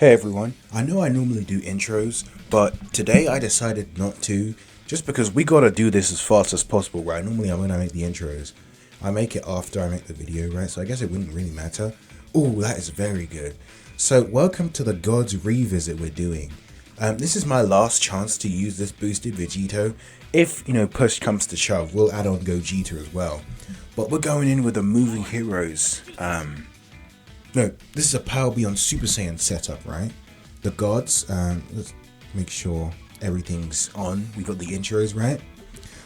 Hey everyone, I know I normally do intros, but today I decided not to, just because we gotta do this as fast as possible, right? Normally I'm gonna make the intros. I make it after I make the video, right? So I guess it wouldn't really matter. Oh, that is very good. So welcome to the Gods Revisit we're doing. This is my last chance to use this boosted Vegito. If, push comes to shove, we'll add on Gogeta as well. But we're going in with the movie heroes. No, this is a Power Beyond Super Saiyan setup, right? The gods, let's make sure everything's on. We got the intros, right?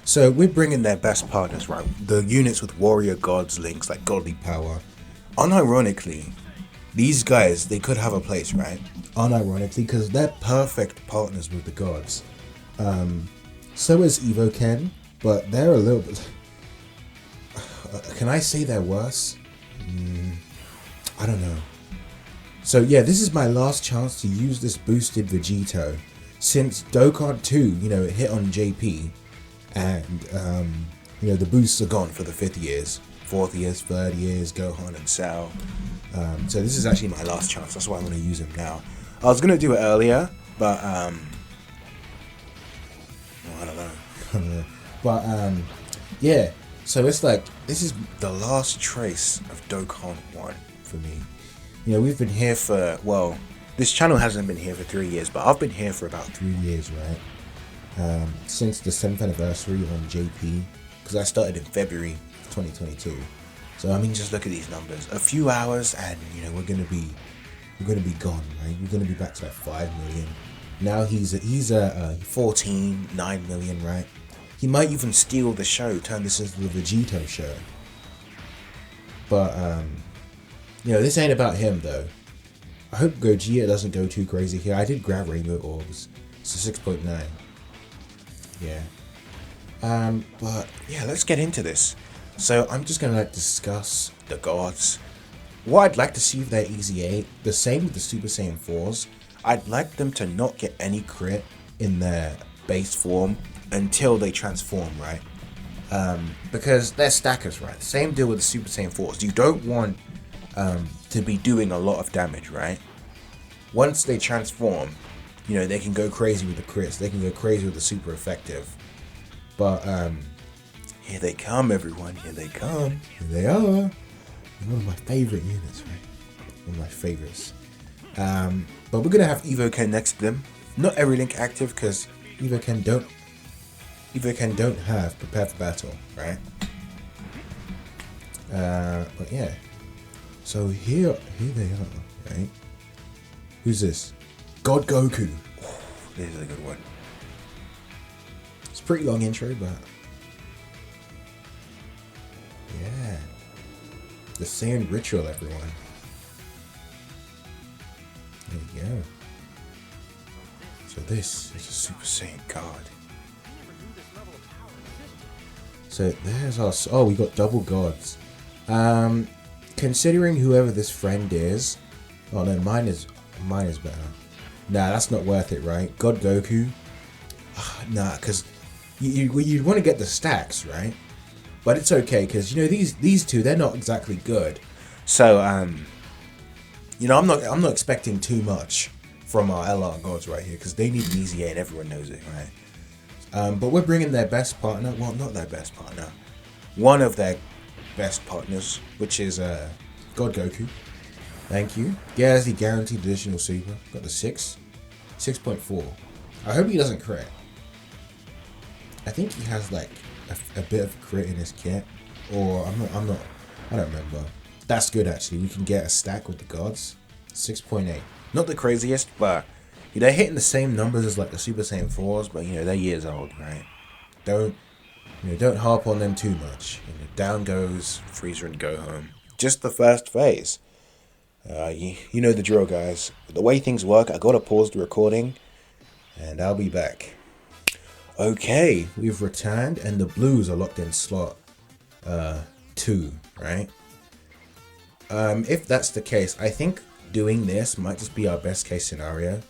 So we're bringing their best partners, right? The units with warrior gods links like godly power. Unironically, these guys, they could have a place, right? Unironically, because they're perfect partners with the gods. So is Evoken, but they're a little bit... Can I say they're worse? I don't know. So yeah, this is my last chance to use this boosted Vegito. Since Dokkan 2, it hit on JP. And, the boosts are gone for the 5th years. 4th years, 3rd years, Gohan and Cell. So this is actually my last chance. That's why I'm going to use him now. I was going to do it earlier, but, I don't know. But, yeah. So it's like, this is the last trace of Dokkan 1 for me. We've been here for, this channel hasn't been here for 3 years, but I've been here for about 3 years, right? Since the 7th anniversary on JP, because I started in February 2022. So I mean, just look at these numbers. A few hours, and we're gonna be gone, right? We're gonna be back to like 5 million. Now he's 14, 9 million, right? He might even steal the show, turn this into the Vegito show. But this ain't about him though. I hope Gogeta doesn't go too crazy here. I did grab Rainbow Orbs. It's a 6.9. Yeah. But yeah, let's get into this. So I'm just gonna discuss the gods. What I'd like to see if they're easy 8. The same with the Super Saiyan 4s. I'd like them to not get any crit in their base form until they transform, right? Because they're stackers, right? Same deal with the Super Saiyan 4s. You don't want to be doing a lot of damage, right? Once they transform, they can go crazy with the crits. They can go crazy with the super effective. But here they come, everyone. Here they come. Here they are. One of my favorite units, right? One of my favorites. But we're gonna have Evoken next to them. Not every link active because Evoken don't have prepare for battle, right? But yeah. So here they are, right? Who's this? God Goku. Oh, this is a good one. It's a pretty long intro, but yeah. The Saiyan ritual, everyone. There we go. So this is a Super Saiyan card. So there's our... Oh, we got double gods. Considering whoever this friend is... Oh no, mine is better. Nah, that's not worth it, right? God Goku? Nah, because you'd want to get the stacks, right? But it's okay, because, these two, they're not exactly good. So, I'm not expecting too much from our LR gods right here, because they need an easy A and everyone knows it, right? But we're bringing their best partner. Well, not their best partner. One of their best partners, which is God Goku. Thank you. There's the guaranteed additional super. Got the 6.4. I hope he doesn't crit. I think he has like a bit of crit in his kit, or I don't remember. That's good actually. We can get a stack with the gods. 6.8. Not the craziest, but they're hitting the same numbers as like the Super Saiyan 4s, but they're years old, right? Don't harp on them too much. Down goes Frieza and Gohan. Just the first phase. You know the drill, guys. The way things work, I gotta pause the recording, and I'll be back. Okay, we've returned, and the blues are locked in slot 2, right? If that's the case, I think doing this might just be our best case scenario.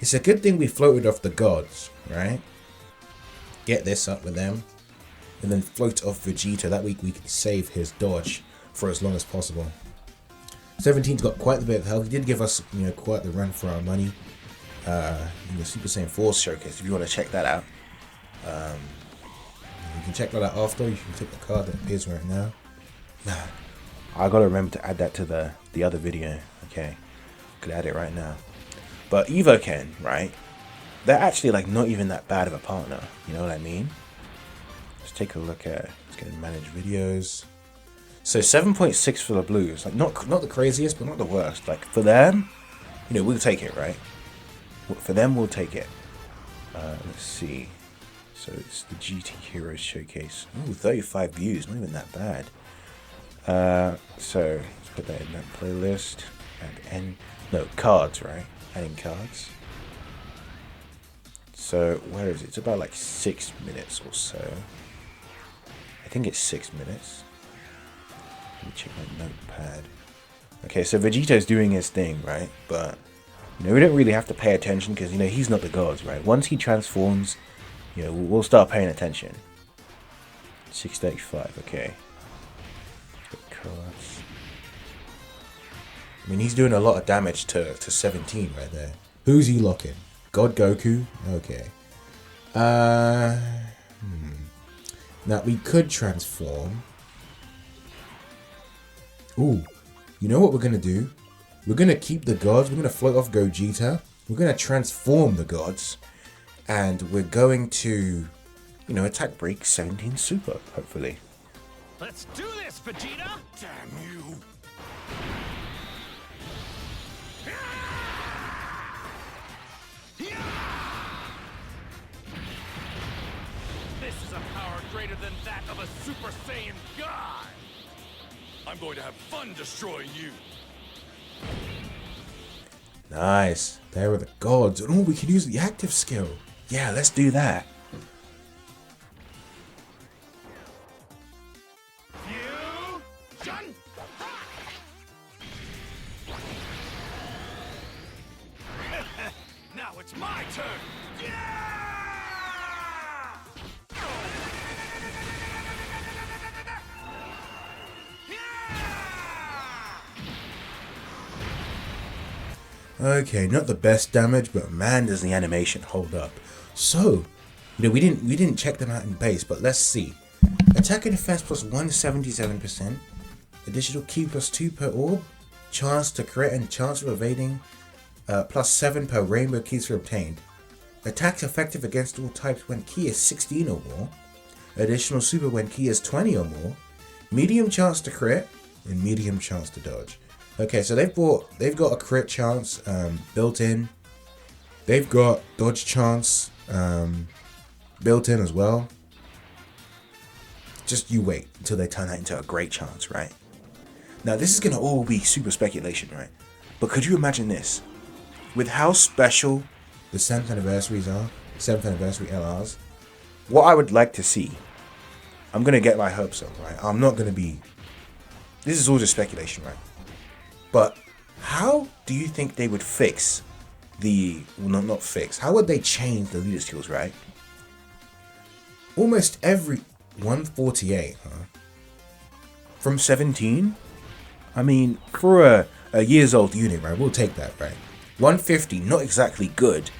It's a good thing we floated off the gods, right? Get this up with them, and then float off Vegeta. That week we can save his dodge for as long as possible. 17's got quite a bit of health. He did give us, quite the run for our money. In the Super Saiyan 4 showcase, if you want to check that out. You can check that out after. You can take the card that appears right now. I gotta remember to add that to the other video. Okay, could add it right now. But Evoken, right? They're actually like not even that bad of a partner. You know what I mean? Let's take a look at. Let's go and manage videos. So 7.6 for the blues. Like not the craziest, but not the worst. Like for them, we'll take it, right? For them, we'll take it. Let's see. So it's the GT Heroes Showcase. Ooh, 35 views. Not even that bad. So let's put that in that playlist. And cards, right? Adding cards. So where is it? It's about like 6 minutes or so. I think it's 6 minutes. Let me check my notepad. Okay, so Vegeto's doing his thing, right? But we don't really have to pay attention because he's not the gods, right? Once he transforms, we'll start paying attention. 635, okay. Cards. I mean, he's doing a lot of damage to 17 right there. Who's he locking? God Goku? Okay. Now, we could transform. Ooh. You know what we're going to do? We're going to keep the gods. We're going to float off Gogeta. We're going to transform the gods. And we're going to, attack break 17 Super, hopefully. Let's do this, Vegeta! Damn you! This is a power greater than that of a Super Saiyan God! I'm going to have fun destroying you! Nice. There are the gods. And we can use the active skill. Yeah, let's do that. Now it's my turn! Yeah! Okay, not the best damage, but man, does the animation hold up. So, we didn't check them out in base, but let's see. Attack and defense plus 177%. Additional key plus 2 per orb. Chance to crit and chance of evading. Plus 7 per rainbow keys are obtained. Attacks effective against all types when key is 16 or more. Additional super when key is 20 or more. Medium chance to crit and medium chance to dodge. Okay, so they've got a crit chance built in. They've got dodge chance built in as well. Just you wait until they turn that into a great chance, right? Now this is gonna all be super speculation, right? But could you imagine this? With how special the 7th anniversaries are, 7th anniversary LRs, what I would like to see, I'm gonna get my hopes up, right? I'm not gonna be. This is all just speculation, right? But how do you think they would fix the, well, not fix, how would they change the leader skills, right? Almost every 148, huh? From 17? I mean, for a years old unit, right? We'll take that, right? 150, not exactly good,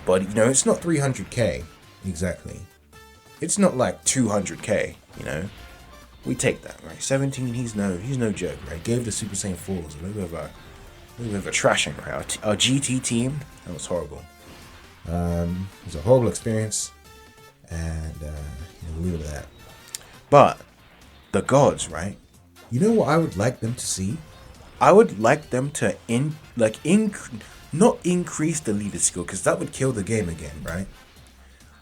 but it's not 300k exactly. It's not like 200k, We take that, right? 17, he's no joke, right? Gave the Super Saiyan 4s a little bit of a trashing, right? Our GT team, that was horrible. It was a horrible experience, and we'll leave it at that. But the gods, right? You know what I would like them to see? I would like them to not increase the leader skill, because that would kill the game again, right?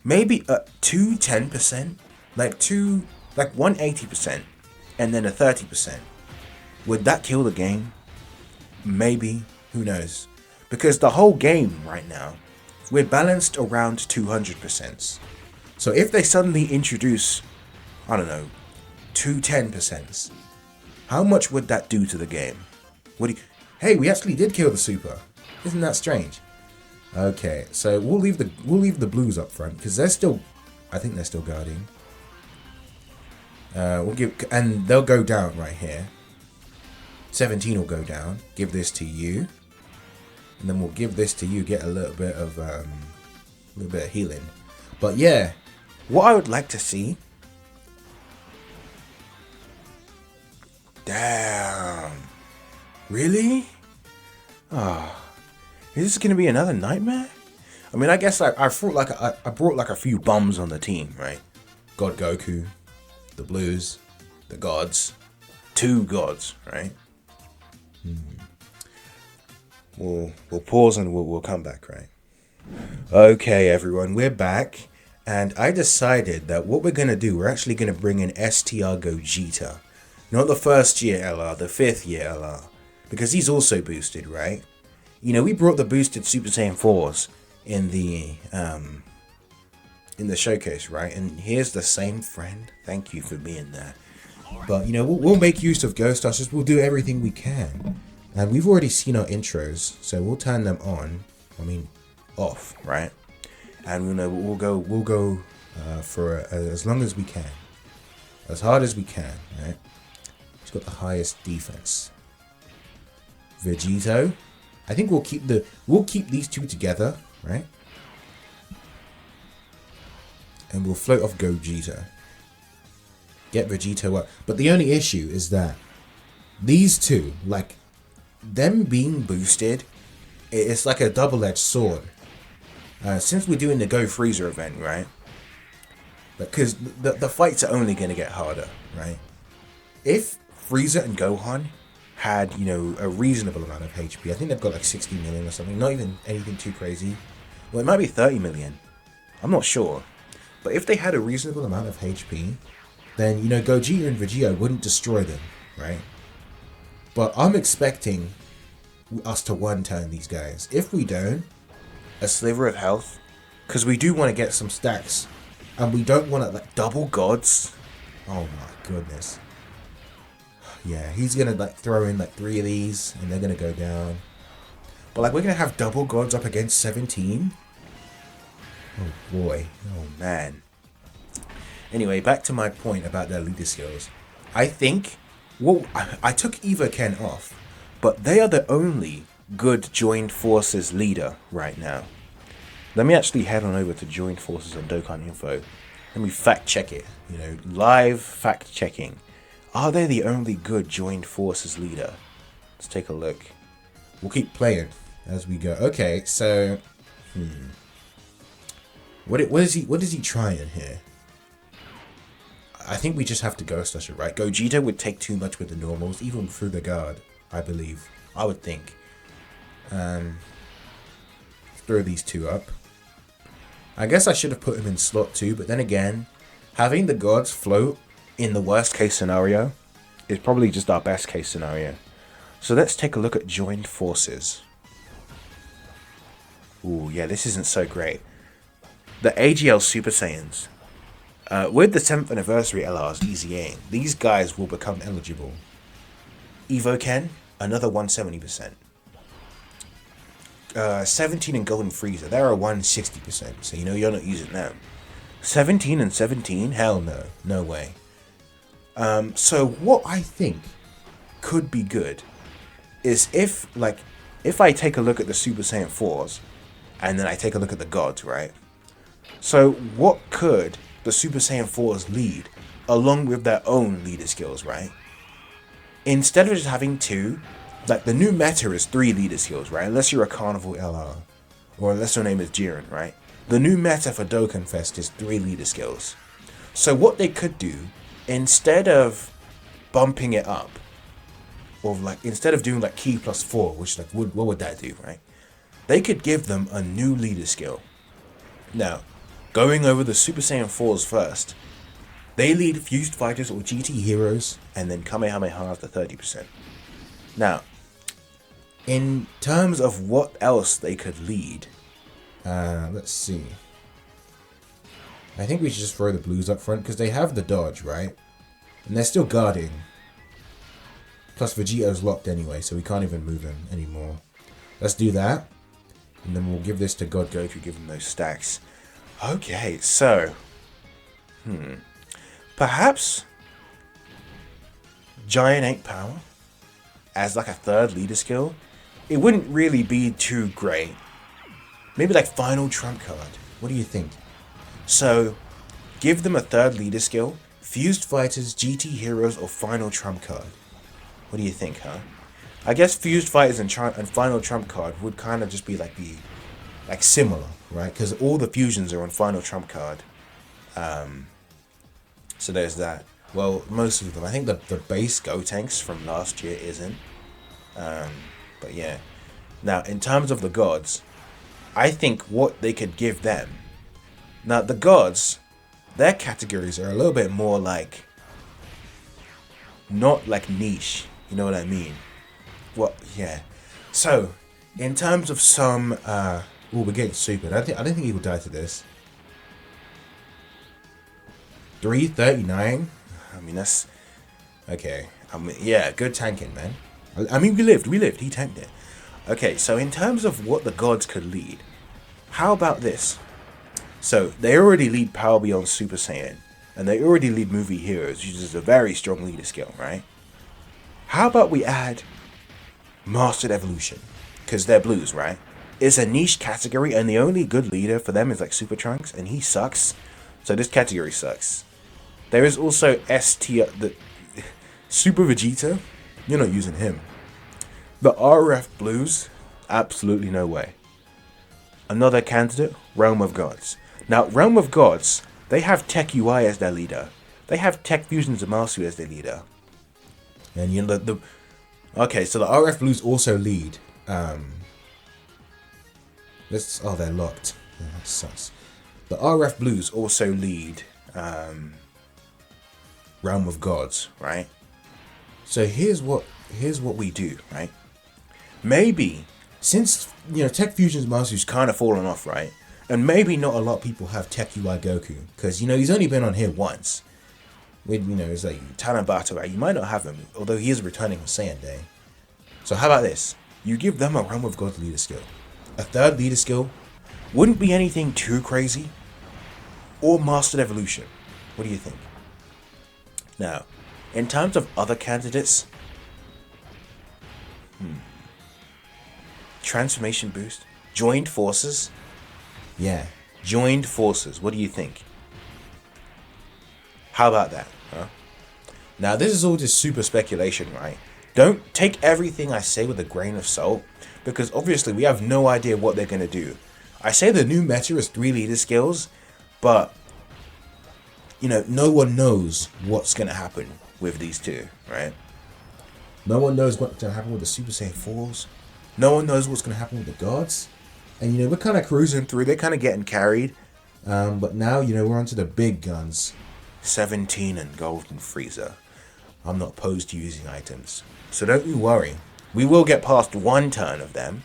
Maybe 210%, like 180%, and then a 30%. Would that kill the game? Maybe. Who knows? Because the whole game right now, we're balanced around 200%. So if they suddenly introduce, I don't know, 210%, how much would that do to the game? Hey, we actually did kill the super. Isn't that strange? Okay, so we'll leave the blues up front because I think they're still guarding. And they'll go down right here. 17 will go down. Give this to you. And then we'll give this to you. Get a little bit of healing. But yeah, what I would like to see. Damn. Really? Is this gonna be another nightmare? I mean, I guess I thought like I brought like a few bums on the team, right? God Goku, the Blues, the Gods, 2 Gods, right? We'll pause and we'll come back, right? Okay, everyone, we're back, and I decided that what we're gonna do, we're actually gonna bring in STR Gogeta, not the first year LR, the 5th year LR, because he's also boosted, right? You know, we brought the boosted Super Saiyan 4s in the showcase, right? And here's the same friend. Thank you for being there. But you know, we'll make use of Ghost Ushers. We'll do everything we can, and we've already seen our intros, so we'll turn them on. I mean, off, right? And we'll go for as long as we can, as hard as we can, right? He's got the highest defense. Vegito. I think we'll keep these two together, right? And we'll float off Gogeta. Get Vegito up. But the only issue is that these two, like, them being boosted, it's like a double-edged sword. Since we're doing the Go Freezer event, right? Because the fights are only going to get harder, right? If Frieza and Gohan had, you know, a reasonable amount of HP, I think they've got like 60 million or something, not even anything too crazy. Well, it might be 30 million. I'm not sure. But if they had a reasonable amount of HP, then, you know, Gogeta and Vegeta wouldn't destroy them, right? But I'm expecting us to one-turn these guys. If we don't, a sliver of health, because we do want to get some stacks, and we don't want to, like, double gods. Oh my goodness. Yeah, he's going to, like, throw in, like, 3 of these, and they're going to go down. But, like, we're going to have double gods up against 17? Oh, boy. Oh, man. Anyway, back to my point about their leader skills. I think, well, I took Eva Ken off, but they are the only good Joined Forces leader right now. Let me actually head on over to Joined Forces on Dokkan Info. Let me fact check it. You know, live fact checking. Are they the only good Joined Forces leader? Let's take a look. We'll keep playing as we go. Okay, so what is he trying here? I think we just have to Ghost Usher, right? Gogeta would take too much with the normals, even through the guard, I believe. I would think. Throw these 2 up. I guess I should have put him in slot 2, but then again, having the gods float in the worst case scenario is probably just our best case scenario. So let's take a look at Joined Forces. Ooh, yeah, this isn't so great. The AGL Super Saiyans. With the 7th anniversary LRs EZA, these guys will become eligible. Evo Ken, another 170%. 17 and Golden Frieza, they're a 160%, so you know you're not using them. 17 and 17? Hell no. No way. So what I think could be good is if I take a look at the Super Saiyan 4s, and then I take a look at the gods, right? So what could the Super Saiyan 4s lead, along with their own leader skills, right? Instead of just having 2, like, the new meta is 3 leader skills, right? Unless you're a Carnival LR, or unless your name is Jiren, right? The new meta for Dokkan Fest is 3 leader skills. So what they could do, instead of bumping it up, or like, instead of doing like Ki plus 4, which like, what would that do, right? They could give them a new leader skill. Now, going over the Super Saiyan 4s first, they lead Fused Fighters or GT Heroes, and then Kamehameha after 30%. Now, in terms of what else they could lead, let's see. I think we should just throw the Blues up front, because they have the dodge, right? And they're still guarding. Plus Vegeto's locked anyway, so we can't even move him anymore. Let's do that. And then we'll give this to God Goku, give him those stacks. Okay, so perhaps Giant 8 power? as like a third leader skill, it wouldn't really be too great. Maybe like final trump card. What do you think? So, give them a third leader skill, fused fighters, GT heroes, or final trump card. What do you think, huh? I guess fused fighters and final trump card would kind of just be like similar, right? Because all the fusions are on final trump card. So there's that. Well, most of them. I think the base Gotenks from last year isn't. But yeah. Now, in terms of the gods, I think what they could give them. Now, the gods, their categories are a little bit more like, not like niche. You know what I mean? What? Yeah. So, in terms of some, we're getting stupid. I don't think he will die to this. 339. I mean, that's okay. I mean, yeah, good tanking, man. I mean, we lived. He tanked it. Okay, so in terms of what the gods could lead, how about this? So they already lead Power Beyond Super Saiyan, and they already lead Movie Heroes, which is a very strong leader skill, right? How about we add Mastered Evolution? Because they're blues, right? It's a niche category, and the only good leader for them is like Super Trunks, and he sucks. So this category sucks. There is also the Super Vegeta. You're not using him. The RF Blues, absolutely no way. Another candidate, Realm of Gods. Now, Realm of Gods, they have Tech UI as their leader. They have Tech Fusions of Mastery as their leader. And you know okay, so the RF Blues also lead. They're locked. Yeah, that sucks. The RF Blues also lead Realm of Gods, right? So here's what we do, right? Maybe since Tech Fusion's Mastery's kind of fallen off, right? And maybe not a lot of people have Tech UI Goku because he's only been on here once. With it's like Tanabata, right? You might not have him, although he is returning on Saiyan Day. So how about this? You give them a Realm of Gods leader skill, a third leader skill. Wouldn't be anything too crazy. Or Mastered Evolution. What do you think? Now, in terms of other candidates, Transformation Boost, Joined Forces. Yeah, Joined Forces. What do you think? How about that? Huh? Now, this is all just super speculation, right? Don't take everything I say with a grain of salt, because obviously we have no idea what they're going to do. I say the new meta is 3 leader skills, but no one knows what's going to happen with these two, right? No one knows what's going to happen with the Super Saiyan 4s. No one knows what's going to happen with the gods. And, we're kind of cruising through. They're kind of getting carried. But now, we're onto the big guns. 17 and Golden Frieza. I'm not opposed to using items. So don't you worry. We will get past one turn of them.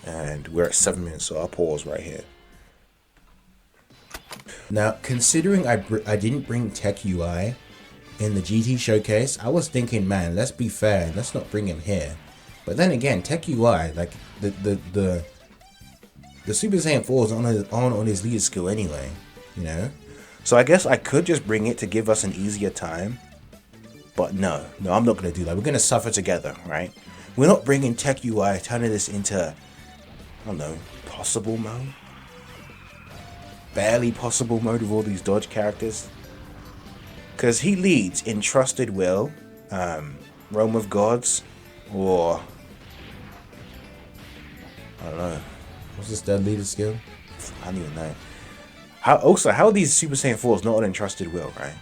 And we're at 7 minutes, so I'll pause right here. Now, considering I didn't bring Tech UI in the GT showcase, I was thinking, man, let's be fair, let's not bring him here. But then again, Tech UI, like the Super Saiyan 4 is on his leader skill anyway, So I guess I could just bring it to give us an easier time. But no, I'm not going to do that. We're going to suffer together, right? We're not bringing Tech UI, turning this into, I don't know, possible mode? Barely possible mode with all these dodge characters. Because he leads in Trusted Will, Realm of Gods, or I don't know. What's this third leader skill? I don't even know. How are these Super Saiyan 4s not on Entrusted Will, right?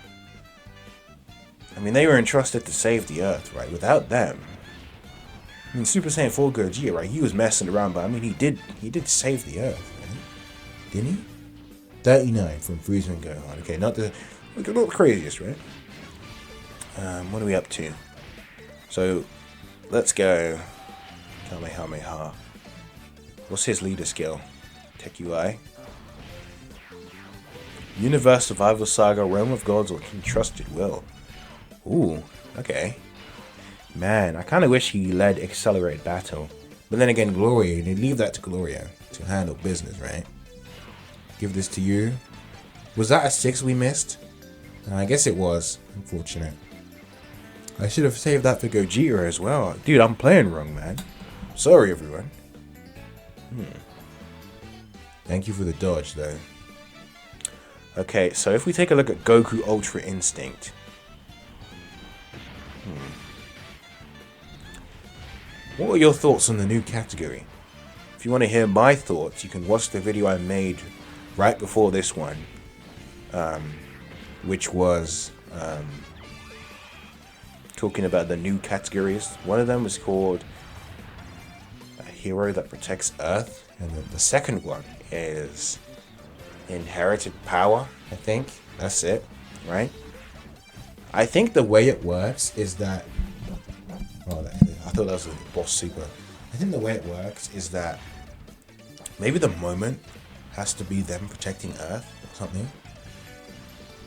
I mean, they were entrusted to save the Earth, right? Without them, I mean, Super Saiyan 4 Gogeta, right? He was messing around, but I mean, he did save the Earth, right? Didn't he? 39 from Frieza and Gohan. Okay, not the craziest, right? What are we up to? So, let's go. Kamehameha. What's his leader skill? Tech UI. Universe Survival Saga, Realm of Gods, or Trusted Will. Ooh, okay. Man, I kind of wish he led Accelerated Battle. But then again, Gloria, you leave that to Gloria to handle business, right? Give this to you. Was that a 6 we missed? I guess it was. Unfortunate. I should have saved that for Gogeta as well. Dude, I'm playing wrong, man. Sorry, everyone. Thank you for the dodge, though. Okay, so if we take a look at Goku Ultra Instinct. What are your thoughts on the new category? If you want to hear my thoughts, you can watch the video I made right before this one. Which was talking about the new categories. One of them was called A Hero That Protects Earth. And then the second one is Inherited Power, I think. That's it, right? I think the way it works is that... Oh, I thought that was a boss super. I think the way it works is that maybe the moment has to be them protecting Earth or something.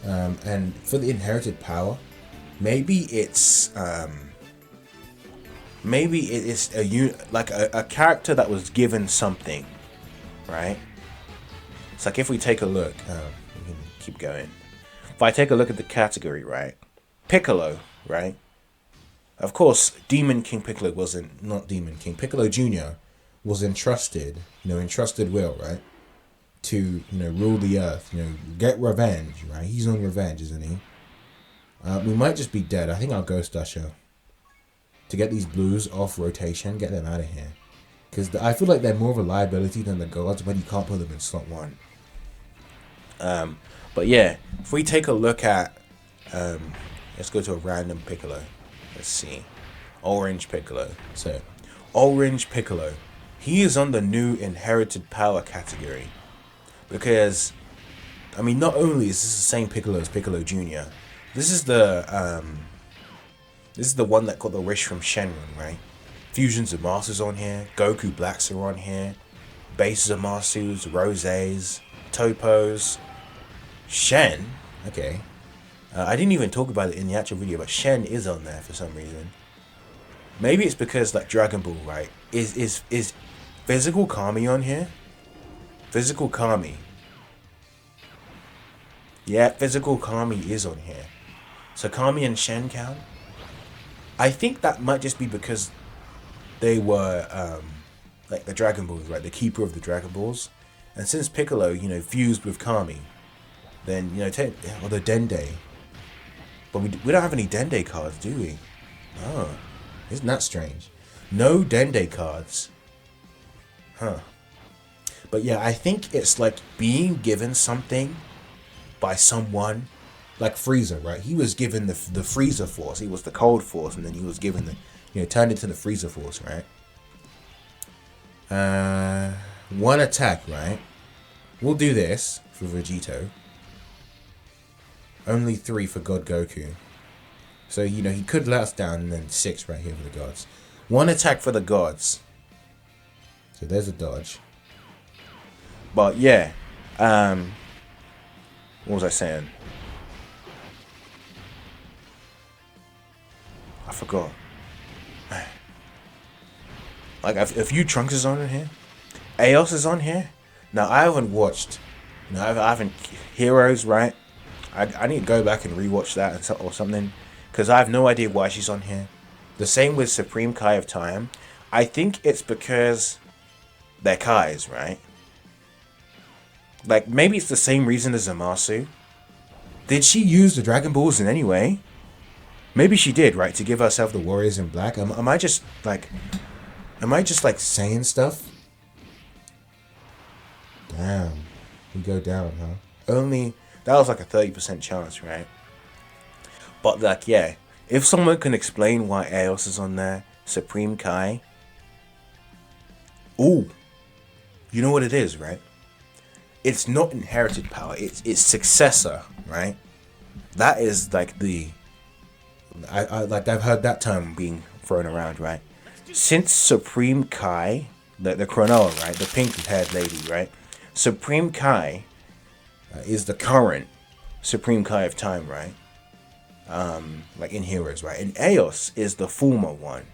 And for the Inherited Power, maybe it's a character that was given something, right? It's like if we take a look, we can keep going. If I take a look at the category, right? Piccolo, right? Of course, Demon King Piccolo wasn't, not Demon King. Piccolo Jr. was entrusted will, right? To, rule the earth, get revenge, right? He's on revenge, isn't he? We might just be dead. I think I'll Ghost Usher. To get these blues off rotation, get them out of here. Because I feel like they're more of a liability than the gods, but you can't put them in slot 1. But yeah, if we take a look at, let's go to a random Piccolo. Let's see. Orange Piccolo. So, Orange Piccolo. He is on the new Inherited Power category. Because, I mean, not only is this the same Piccolo as Piccolo Jr., this is the one that got the wish from Shenron, right? Fusions of Masters on here. Goku Blacks are on here. Bases of Masters, Roses, Topos. Shen, okay. I didn't even talk about it in the actual video, but Shen is on there for some reason. Maybe it's because, like, Dragon Ball, right? Is Physical Kami on here? Physical Kami. Yeah, Physical Kami is on here. So Kami and Shen count? I think that might just be because they were, like, the Dragon Balls, right? The keeper of the Dragon Balls. And since Piccolo, fused with Kami, then, or the Dende. But we don't have any Dende cards, do we? Oh, isn't that strange? No Dende cards. Huh. But yeah, I think it's like being given something by someone, like Frieza, right? He was given the Frieza Force. He was the Cold Force, and then he was given turned into the Frieza Force, right? One attack, right? We'll do this for Vegito. Only 3 for God Goku. So, he could let us down, and then 6 right here for the gods. 1 attack for the gods. So there's a dodge. But yeah. What was I saying? I forgot. Like, a few Trunks is on here. Eos is on here. Now, I haven't watched. I haven't. Heroes, right? I need to go back and rewatch that or something, because I have no idea why she's on here. The same with Supreme Kai of Time. I think it's because they're Kais, right? Like, maybe it's the same reason as Zamasu. Did she use the Dragon Balls in any way? Maybe she did, right? To give herself the Warriors in Black. Am I just like saying stuff? Damn. We go down, huh? Only... That was like a 30% chance, right? But, like, yeah. If someone can explain why Eos is on there, Supreme Kai. Ooh. You know what it is, right? It's not Inherited Power. It's Successor, right? That is, like, the... I've heard that term being thrown around, right? Since Supreme Kai, the Cronoa, right? The pink-haired lady, right? Supreme Kai... is the current Supreme Kai of Time, right? Like in Heroes, right? And Eos is the former one.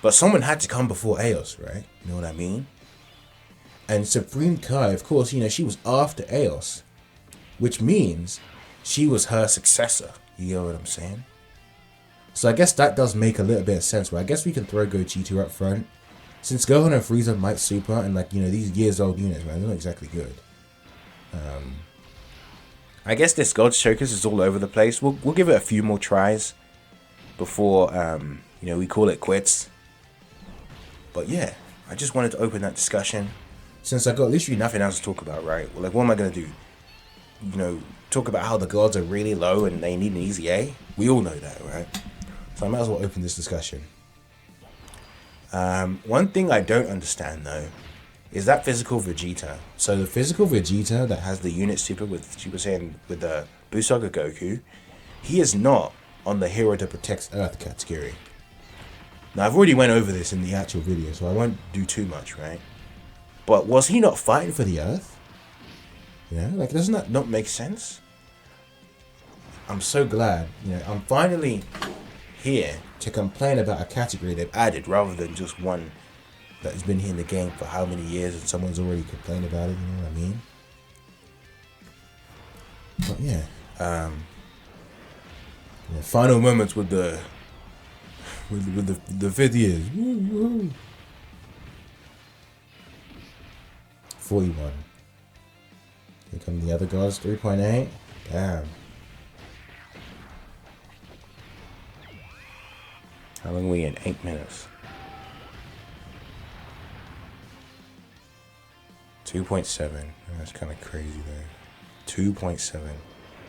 But someone had to come before Eos, right? You know what I mean? And Supreme Kai, of course, she was after Eos. Which means she was her successor. You know what I'm saying? So I guess that does make a little bit of sense, right? I guess we can throw Gogeta up front. Since Gohan and Frieza might super, and like, you know, these years old units, man, they're not exactly good. I guess this God's Chokers is all over the place. We'll give it a few more tries before, you know, we call it quits. But yeah, I just wanted to open that discussion. Since I got literally nothing else to talk about, right? Well, like, what am I going to do? You know, talk about how the gods are really low and they need an easy A? We all know that, right? So I might as well open this discussion. One thing I don't understand, though, is that physical Vegeta. So the physical Vegeta that has the unit super with Super Saiyan with the Busaga Goku, he is not on the hero that protects Earth category. Now, I've already went over this in the actual video, so I won't do too much, right? But was he not fighting for the Earth? You know, like, doesn't that not make sense? I'm so glad, you know, I'm finally here to complain about a category they've added rather than just one that has been here in the game for how many years and someone's already complained about it, you know what I mean? But yeah, final moments with the 5th years. Woo, woo. 41. Here come the other gods, 3.8. Damn. How long are we in? 8 minutes. 2.7. That's kind of crazy though. 2.7.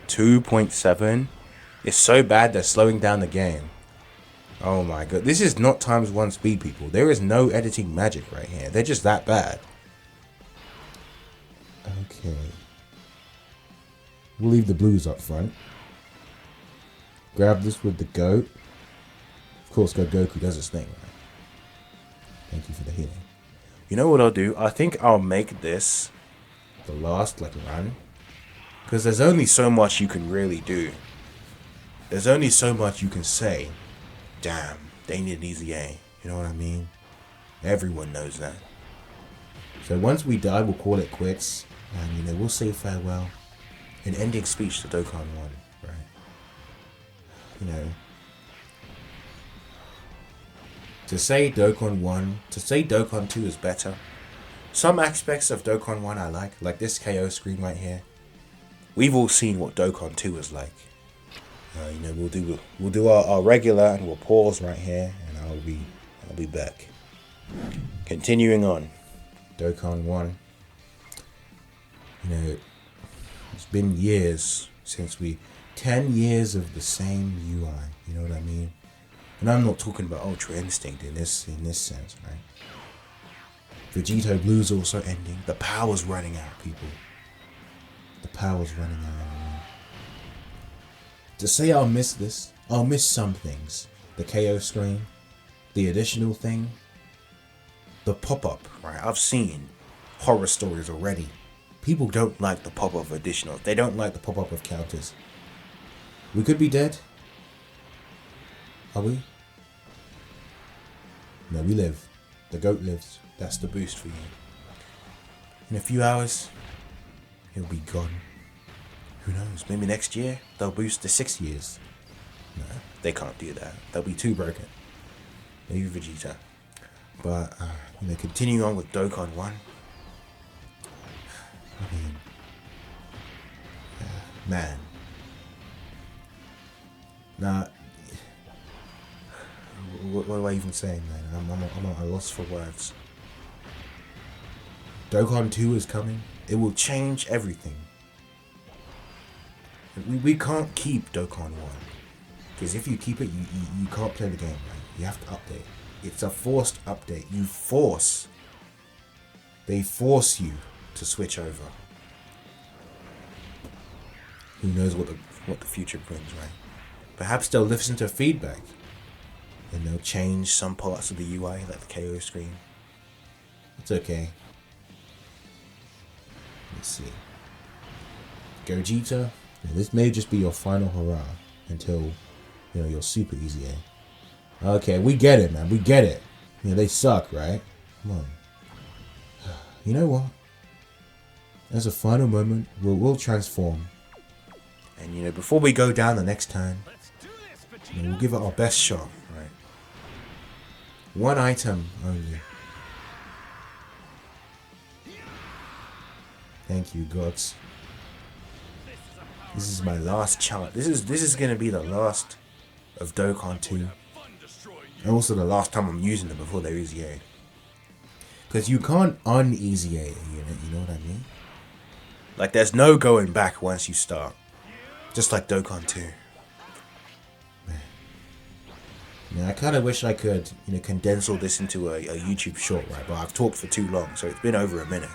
2.7? It's so bad they're slowing down the game. Oh my god. This is not ×1 speed, people. There is no editing magic right here. They're just that bad. Okay. We'll leave the blues up front. Grab this with the goat. Of course, Goku does his thing, right? Thank you for the healing. You know what I'll do? I think I'll make this the last, like, run. Because there's only so much you can really do. There's only so much you can say. Damn, they need an easy A. You know what I mean? Everyone knows that. So once we die, we'll call it quits. And, you know, we'll say farewell. An ending speech to Dokkan 1, right? You know. To say Dokkan 1, to say Dokkan 2 is better. Some aspects of Dokkan 1 I like this KO screen right here. We've all seen what Dokkan 2 is like. You know, we'll do our regular and we'll pause right here, and I'll be back. Continuing on, Dokkan 1. You know, it's been years since 10 years of the same UI. You know what I mean? And I'm not talking about Ultra Instinct in this sense, right? Vegito Blue's also ending. The power's running out, people. The power's running out. To say I'll miss this, I'll miss some things. The KO screen, the additional thing, the pop-up, right? I've seen horror stories already. People don't like the pop-up of additionals. They don't like the pop-up of counters. We could be dead. Are we? No, we live. The goat lives. That's the boost for you. In a few hours, he'll be gone. Who knows? Maybe next year, they'll boost to 6 years. No, they can't do that. They'll be too broken. Maybe Vegeta. But, you know, continuing on with Dokkan 1. I mean, man. Now, what am I even saying, man? I'm at a loss for words. Dokkan 2 is coming. It will change everything. We can't keep Dokkan 1. Because if you keep it, you can't play the game, right? You have to update. It's a forced update. They force you to switch over. Who knows what the future brings, right? Perhaps they'll listen to feedback. And they'll change some parts of the UI, like the KO screen. It's okay. Let's see. Gogeta. This may just be your final hurrah until, you know, your super easy A. Okay, we get it, man. We get it. You know, they suck, right? Come on. You know what? As a final moment, we'll transform. And, you know, before we go down the next turn, You know, we'll give it our best shot, right? One item only. Thank you, gods. This is my last chance. This is gonna be the last of Dokkan 2. And also the last time I'm using them before they're easy A. Because you can't un-easy A a unit, you know what I mean? Like, there's no going back once you start. Just like Dokkan 2. Man. Yeah, I kind of wish I could, you know, condense all this into a YouTube short, right? But I've talked for too long, so it's been over a minute.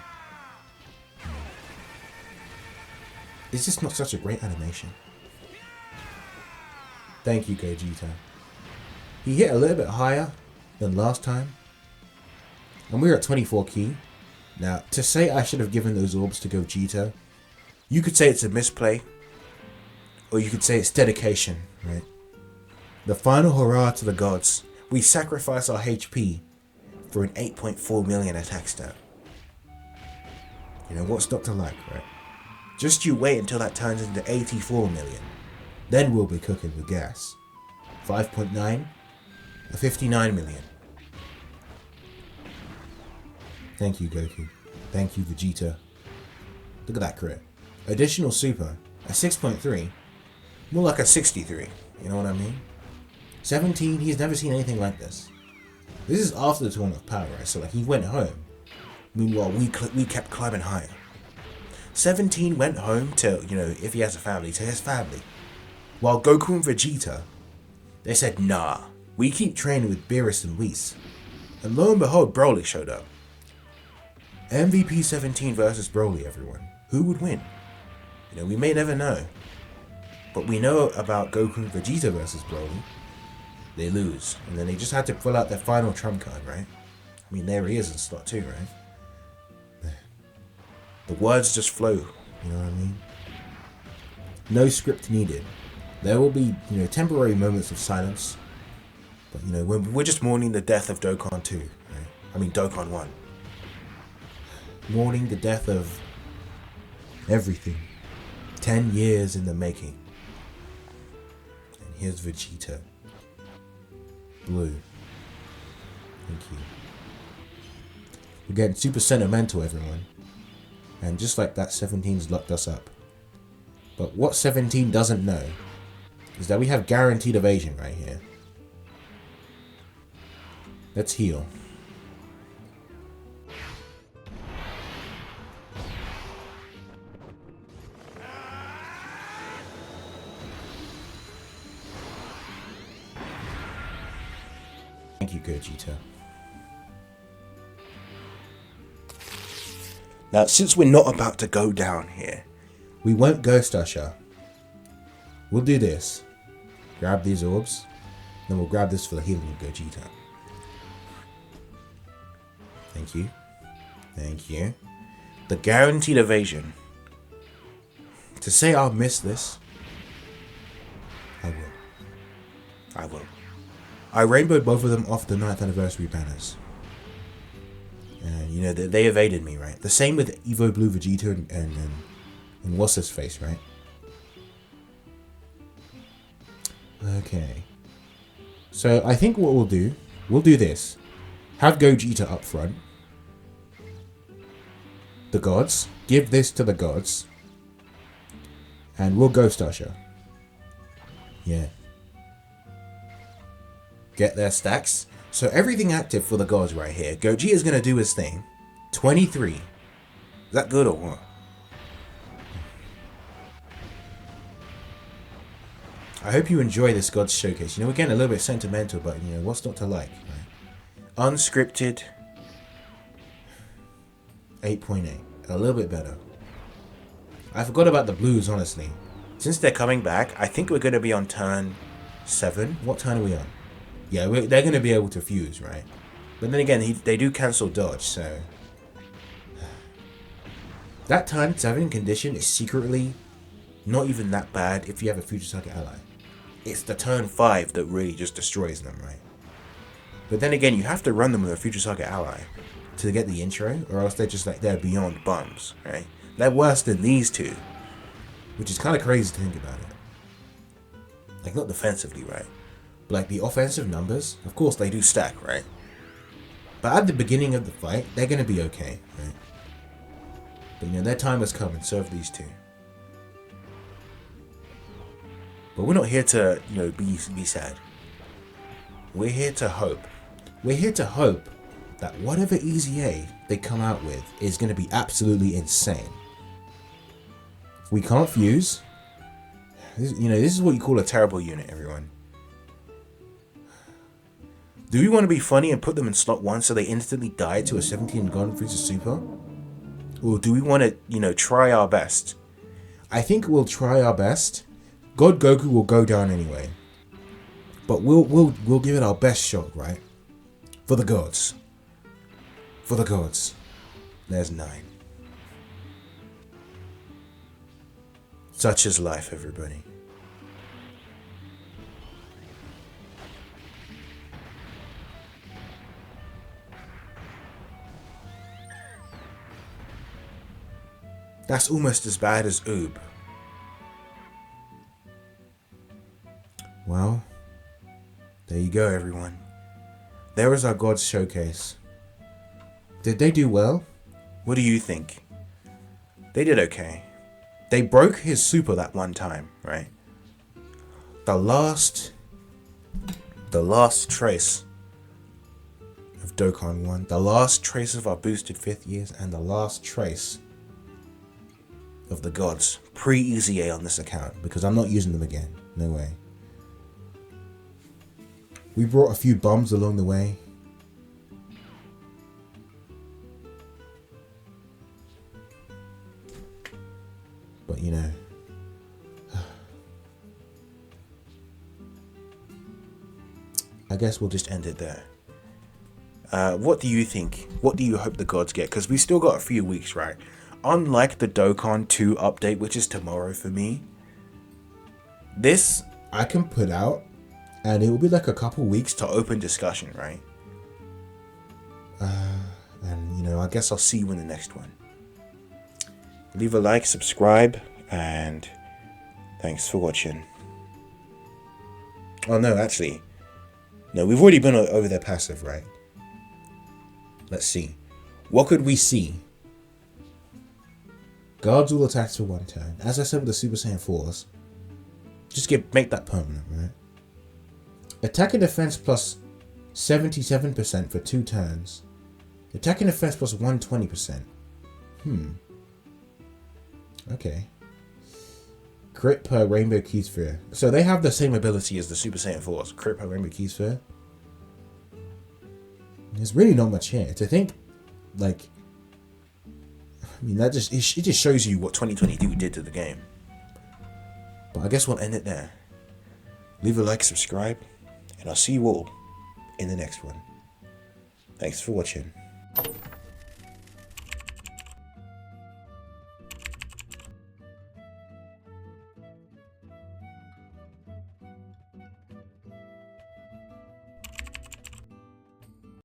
It's just not such a great animation. Thank you, Gogeta. He hit a little bit higher than last time. And we were at 24 key. Now, to say I should have given those orbs to Gogeta, you could say it's a misplay. Or you could say it's dedication, right? The final hurrah to the gods. We sacrifice our HP for an 8.4 million attack stat. You know, what's not to like, right? Just you wait until that turns into 84 million. Then we'll be cooking with gas. 5.9, a 59 million. Thank you, Goku. Thank you, Vegeta. Look at that crit. Additional super, a 6.3. More like a 63. You know what I mean? 17, he's never seen anything like this. This is after the Tournament of Power, right? So like he went home. Meanwhile, we kept climbing higher. 17 went home to, you know, if he has a family, to his family. While Goku and Vegeta, they said, nah, we keep training with Beerus and Whis. And lo and behold, Broly showed up. MVP 17 versus Broly, everyone. Who would win? You know, we may never know. But we know about Goku and Vegeta versus Broly. They lose. And then they just had to pull out their final trump card, right? I mean, there he is in slot 2, right? The words just flow, you know what I mean? No script needed. There will be, you know, temporary moments of silence. But, you know, we're just mourning the death of Dokkan 2, right? I mean, Dokkan 1. Mourning the death of everything. 10 years in the making. And here's Vegeta. Blue. Thank you. We're getting super sentimental, everyone. And just like that, 17's locked us up. But what 17 doesn't know is that we have guaranteed evasion right here. Let's heal. Thank you, Gogeta. Now, since we're not about to go down here, we won't Ghost Usher. We'll do this. Grab these orbs, then we'll grab this for the healing of Gogeta. Thank you. Thank you. The guaranteed evasion. To say I'll miss this, I will. I will. I rainbowed both of them off the 9th anniversary banners. And, you know, they evaded me, right? The same with Evo Blue Vegeta and what's his face, right? Okay. So, I think what we'll do this. Have Gogeta up front. The gods. Give this to the gods. And we'll Ghost Usher. Yeah. Get their stacks. So everything active for the gods right here. Gogeta's going to do his thing. 23. Is that good or what? I hope you enjoy this gods showcase. You know, we're getting a little bit sentimental, but, you know, what's not to like, right? Unscripted. 8.8. A little bit better. I forgot about the blues, honestly. Since they're coming back, I think we're going to be on turn 7. What turn are we on? Yeah, they're going to be able to fuse, right? But then again, they do cancel dodge, so... That turn 7 condition is secretly not even that bad if you have a future target ally. It's the turn 5 that really just destroys them, right? But then again, you have to run them with a future target ally to get the intro, or else they're just like, they're beyond bums, right? They're worse than these two, which is kind of crazy to think about it. Like, not defensively, right? Like the offensive numbers, of course they do stack, right? But at the beginning of the fight, they're going to be okay, right? But their time has come, and so have these two. But we're not here to, be sad. We're here to hope. We're here to hope that whatever Easy A they come out with is going to be absolutely insane. We can't fuse. This is what you call a terrible unit, everyone. Do we want to be funny and put them in slot 1 so they instantly die to a 17 Golden Frieza Super? Or do we want to, try our best? I think we'll try our best. God Goku will go down anyway. But we'll give it our best shot, right? For the gods. For the gods. There's 9. Such is life, everybody. That's almost as bad as Oob. Well, there you go, everyone. There is our Gods Showcase. Did they do well? What do you think? They did okay. They broke his super that one time, right? The last trace of Dokkan 1, the last trace of our boosted 5th years, and the last trace of the gods pre-Easy A on this account, because I'm not using them again. No way. We brought a few bums along the way. But I guess we'll just end it there. What do you think? What do you hope the gods get? Because we still got a few weeks, right? Unlike the Dokkan 2 update, which is tomorrow for me, this I can put out and it will be like a couple weeks to open discussion, right? And I guess I'll see you in the next one. Leave a like, subscribe, and thanks for watching. Oh no, actually, no, we've already been over their passive, right? Let's see. What could we see? Guards all attacks for 1 turn. As I said with the Super Saiyan 4s, just make that permanent, right? Attack and defense plus 77% for 2 turns. Attack and defense plus 120%. Okay. Crit per Rainbow Key Sphere. So they have the same ability as the Super Saiyan 4s. Crit per Rainbow Key Sphere. There's really not much here. To think, that just shows you what 2022 did to the game. But I guess we'll end it there. Leave a like, subscribe, and I'll see you all in the next one. Thanks for watching.